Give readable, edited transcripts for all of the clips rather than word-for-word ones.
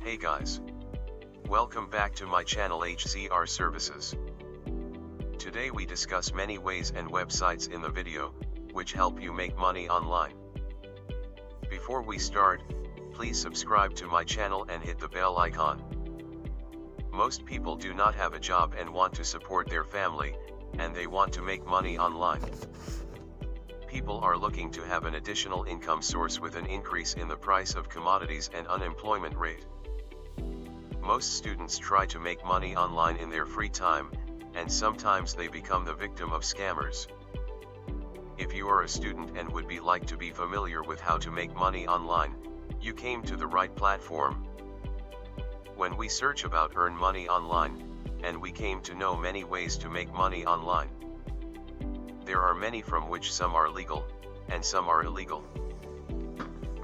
Hey guys. Welcome back to my channel HCR Services. Today we discuss many ways and websites in the video, which help you make money online. Before we start, please subscribe to my channel and hit the bell icon. Most people do not have a job and want to support their family, and they want to make money online. People are looking to have an additional income source with an increase in the price of commodities and unemployment rate. Most students try to make money online in their free time, and sometimes they become the victim of scammers. If you are a student and would be like to be familiar with how to make money online, you came to the right platform. When we search about earn money online, and we came to know many ways to make money online. There are many from which some are legal, and some are illegal.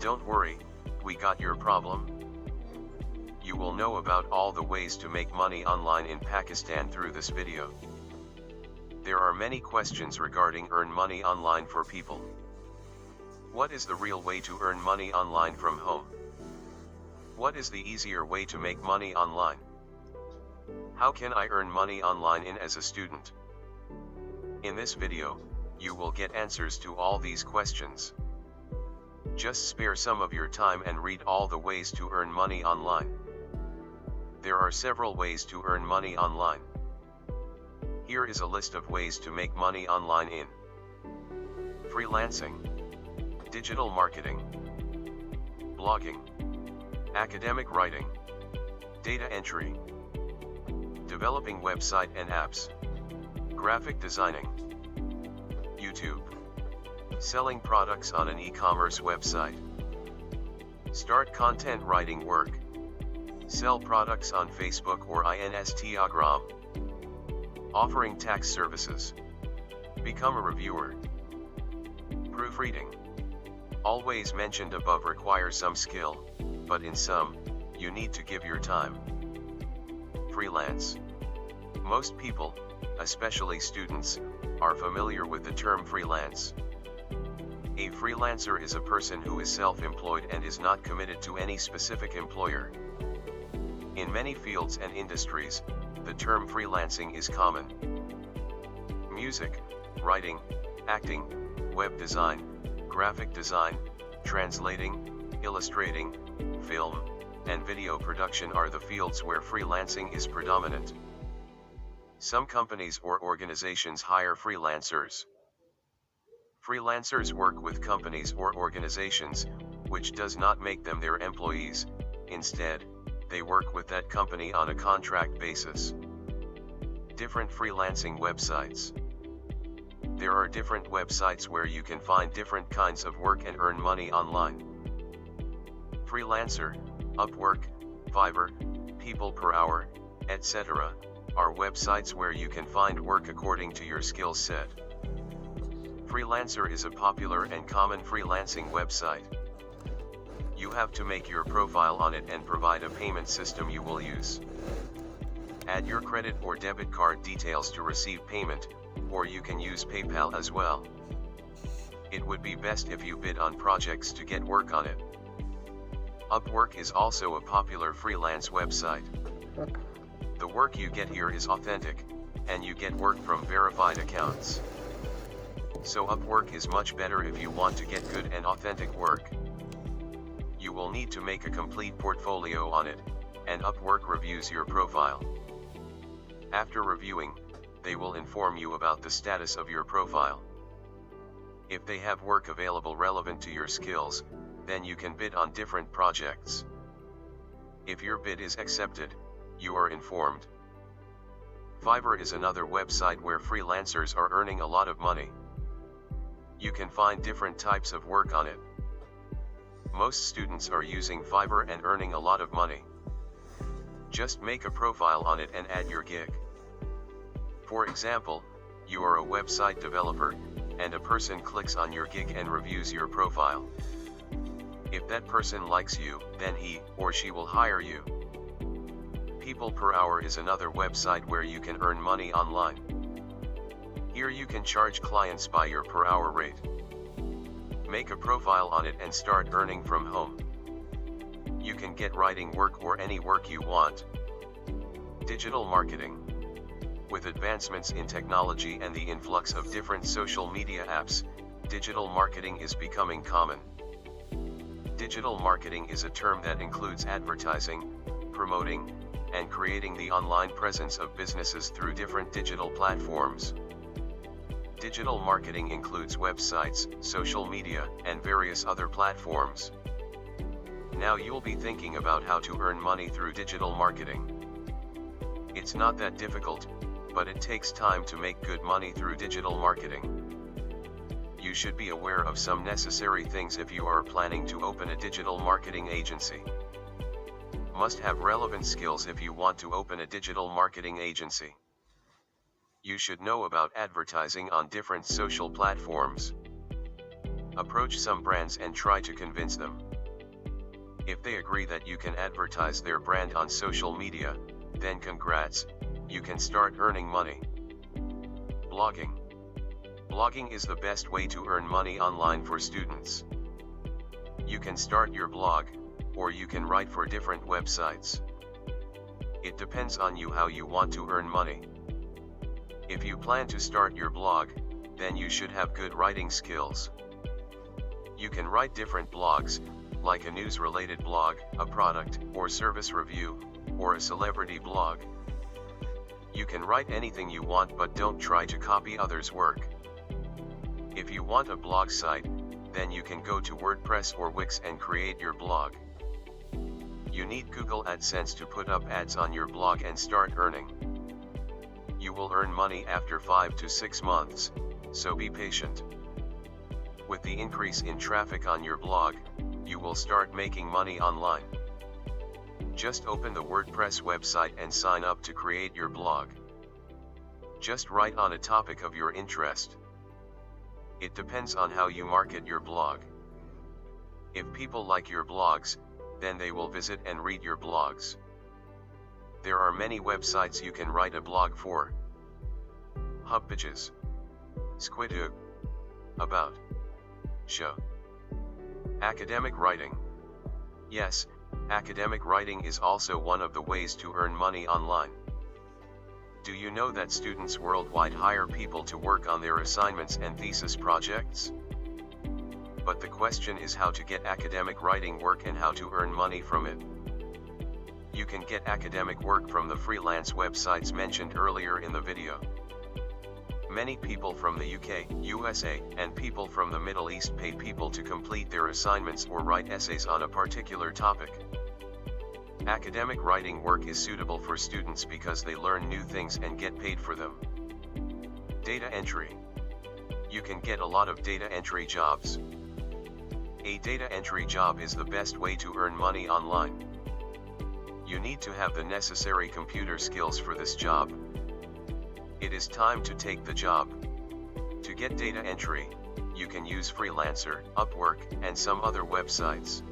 Don't worry, we got your problem. You will know about all the ways to make money online in Pakistan through this video. There are many questions regarding earn money online for people. What is the real way to earn money online from home? What is the easier way to make money online? How can I earn money online as a student? In this video, you will get answers to all these questions. Just spare some of your time and read all the ways to earn money online. There are several ways to earn money online. Here is a list of ways to make money online in freelancing, digital marketing, blogging, academic writing, data entry, developing website and apps, graphic designing, YouTube, selling products on an e-commerce website, start content writing work, sell products on Facebook or Instagram, offering tax services, become a reviewer, proofreading. All ways mentioned above require some skill, but in some, you need to give your time. Freelance. Most people, especially students, are familiar with the term freelance. A freelancer is a person who is self-employed and is not committed to any specific employer. In many fields and industries, the term freelancing is common. Music, writing, acting, web design, graphic design, translating, illustrating, film, and video production are the fields where freelancing is predominant. Some companies or organizations hire freelancers. Freelancers work with companies or organizations, which does not make them their employees. Instead, they work with that company on a contract basis. Different freelancing websites. There are different websites where you can find different kinds of work and earn money online. Freelancer, Upwork, Fiverr, People Per Hour, etc. are websites where you can find work according to your skill set. Freelancer is a popular and common freelancing website. You have to make your profile on it and provide a payment system you will use. Add your credit or debit card details to receive payment, or you can use PayPal as well. It would be best if you bid on projects to get work on it. Upwork is also a popular freelance website. The work you get here is authentic, and you get work from verified accounts. So Upwork is much better if you want to get good and authentic work. You will need to make a complete portfolio on it, and Upwork reviews your profile. After reviewing, they will inform you about the status of your profile. If they have work available relevant to your skills, then you can bid on different projects. If your bid is accepted, you are informed. Fiverr is another website where freelancers are earning a lot of money. You can find different types of work on it. Most students are using Fiverr and earning a lot of money. Just make a profile on it and add your gig. For example, you are a website developer, and a person clicks on your gig and reviews your profile. If that person likes you, then he or she will hire you. People Per Hour is another website where you can earn money online. Here you can charge clients by your per hour rate. Make a profile on it and start earning from home. You can get writing work or any work you want. Digital marketing. With advancements in technology and the influx of different social media apps, digital marketing is becoming common. Digital marketing is a term that includes advertising, promoting, and creating the online presence of businesses through different digital platforms. Digital marketing includes websites, social media, and various other platforms. Now you'll be thinking about how to earn money through digital marketing. It's not that difficult, but it takes time to make good money through digital marketing. You should be aware of some necessary things if you are planning to open a digital marketing agency. Must have relevant skills if you want to open a digital marketing agency. You should know about advertising on different social platforms. Approach some brands and try to convince them. If they agree that you can advertise their brand on social media, then congrats, you can start earning money. Blogging. Blogging is the best way to earn money online for students. You can start your blog, or you can write for different websites. It depends on you how you want to earn money. If you plan to start your blog, then you should have good writing skills. You can write different blogs, like a news-related blog, a product or service review, or a celebrity blog. You can write anything you want, but don't try to copy others' work. If you want a blog site, then you can go to WordPress or Wix and create your blog. You need Google AdSense to put up ads on your blog and start earning. You will earn money after 5 to 6 months, so be patient. With the increase in traffic on your blog, you will start making money online. Just open the WordPress website and sign up to create your blog. Just write on a topic of your interest. It depends on how you market your blog. If people like your blogs, then they will visit and read your blogs. There are many websites you can write a blog for. Hubpages, Squidoo, About, Show. Academic writing. Yes, academic writing is also one of the ways to earn money online. Do you know that students worldwide hire people to work on their assignments and thesis projects? But the question is how to get academic writing work and how to earn money from it. You can get academic work from the freelance websites mentioned earlier in the video. Many people from the UK, USA, and people from the Middle East pay people to complete their assignments or write essays on a particular topic. Academic writing work is suitable for students because they learn new things and get paid for them. Data entry. You can get a lot of data entry jobs. A data entry job is the best way to earn money online. You need to have the necessary computer skills for this job. It is time to take the job. To get data entry, you can use Freelancer, Upwork, and some other websites.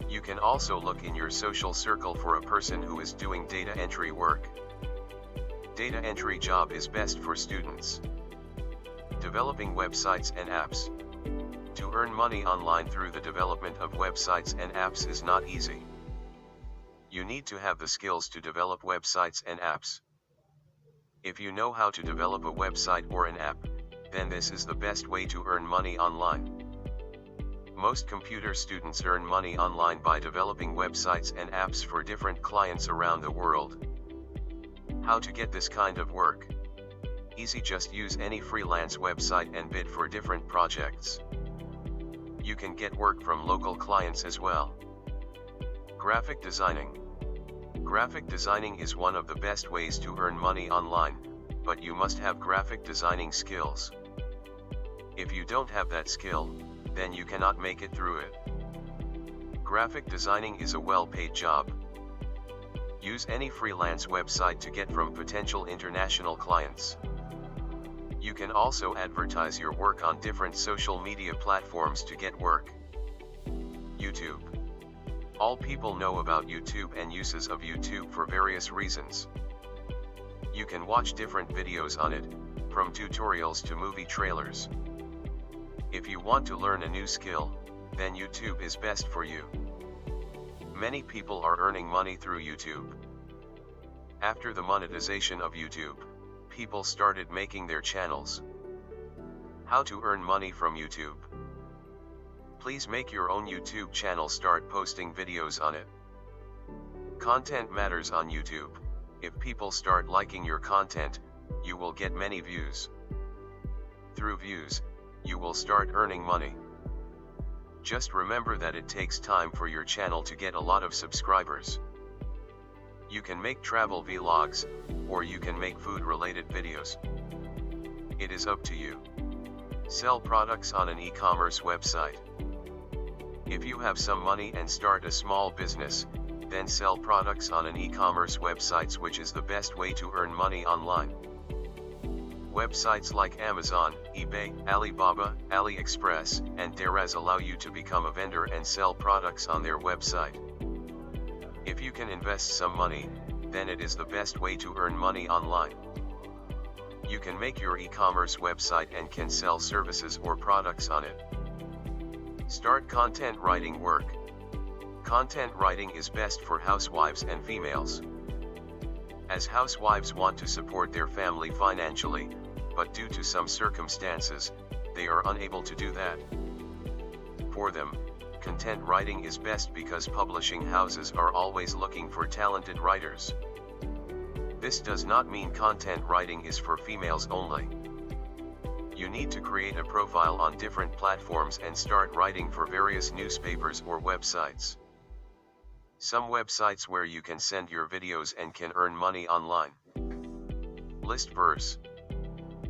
You can also look in your social circle for a person who is doing data entry work. Data entry job is best for students. Developing websites and apps. To earn money online through the development of websites and apps is not easy. You need to have the skills to develop websites and apps. If you know how to develop a website or an app, then this is the best way to earn money online. Most computer students earn money online by developing websites and apps for different clients around the world. How to get this kind of work? Easy, just use any freelance website and bid for different projects. You can get work from local clients as well. Graphic designing. Graphic designing is one of the best ways to earn money online, but you must have graphic designing skills. If you don't have that skill, then you cannot make it through it. Graphic designing is a well-paid job. Use any freelance website to get from potential international clients. You can also advertise your work on different social media platforms to get work. YouTube. All people know about YouTube and uses of YouTube for various reasons. You can watch different videos on it, from tutorials to movie trailers. If you want to learn a new skill, then YouTube is best for you. Many people are earning money through YouTube. After the monetization of YouTube, people started making their channels. How to earn money from YouTube? Please make your own YouTube channel, start posting videos on it. Content matters on YouTube. If people start liking your content, you will get many views. Through views, you will start earning money. Just remember that it takes time for your channel to get a lot of subscribers. You can make travel vlogs, or you can make food-related videos. It is up to you. Sell products on an e-commerce website. If you have some money and start a small business, then sell products on an e-commerce websites, which is the best way to earn money online. Websites like Amazon, eBay, Alibaba, AliExpress, and Daraz allow you to become a vendor and sell products on their website. If you can invest some money, then it is the best way to earn money online. You can make your e-commerce website and can sell services or products on it. Start content writing work. Content writing is best for housewives and females. As housewives want to support their family financially, but due to some circumstances, they are unable to do that. For them, content writing is best because publishing houses are always looking for talented writers. This does not mean content writing is for females only. You need to create a profile on different platforms and start writing for various newspapers or websites. Some websites where you can send your videos and can earn money online. Listverse,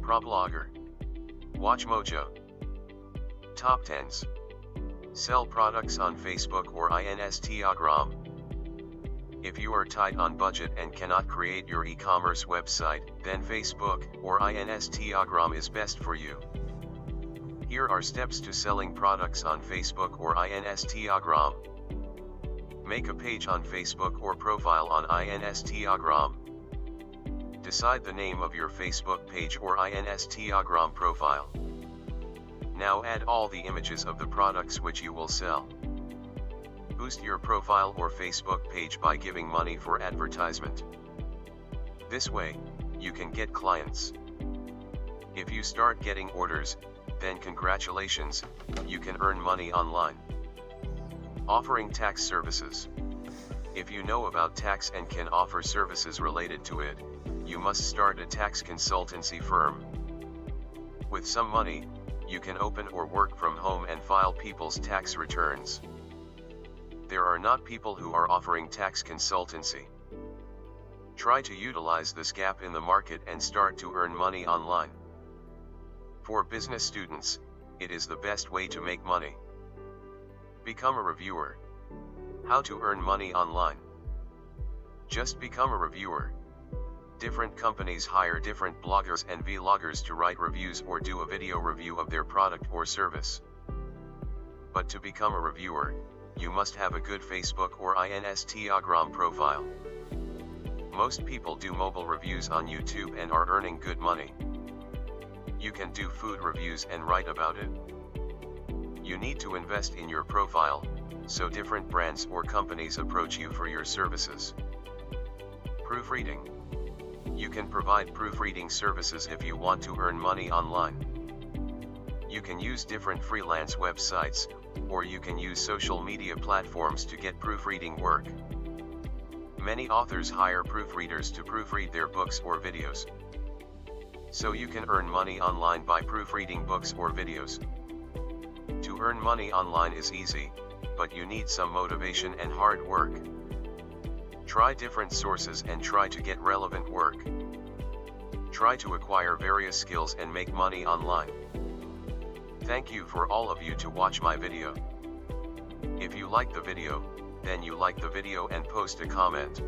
ProBlogger, WatchMojo, Top 10s. Sell products on Facebook or Instagram. If you are tight on budget and cannot create your e-commerce website, then Facebook or Instagram is best for you. Here are steps to selling products on Facebook or Instagram. Make a page on Facebook or profile on Instagram. Decide the name of your Facebook page or Instagram profile. Now add all the images of the products which you will sell. Boost your profile or Facebook page by giving money for advertisement. This way, you can get clients. If you start getting orders, then congratulations, you can earn money online. Offering tax services. If you know about tax and can offer services related to it, you must start a tax consultancy firm. With some money, you can open or work from home and file people's tax returns. There are not people who are offering tax consultancy. Try to utilize this gap in the market and start to earn money online. For business students, it is the best way to make money. Become a reviewer. How to earn money online? Just become a reviewer. Different companies hire different bloggers and vloggers to write reviews or do a video review of their product or service. But to become a reviewer, you must have a good Facebook or Instagram profile. Most people do mobile reviews on YouTube and are earning good money. You can do food reviews and write about it. You need to invest in your profile, so different brands or companies approach you for your services. Proofreading. You can provide proofreading services if you want to earn money online. You can use different freelance websites, or you can use social media platforms to get proofreading work. Many authors hire proofreaders to proofread their books or videos. So you can earn money online by proofreading books or videos. To earn money online is easy, but you need some motivation and hard work. Try different sources and try to get relevant work. Try to acquire various skills and make money online. Thank you for all of you to watch my video. If you like the video, then you like the video and post a comment.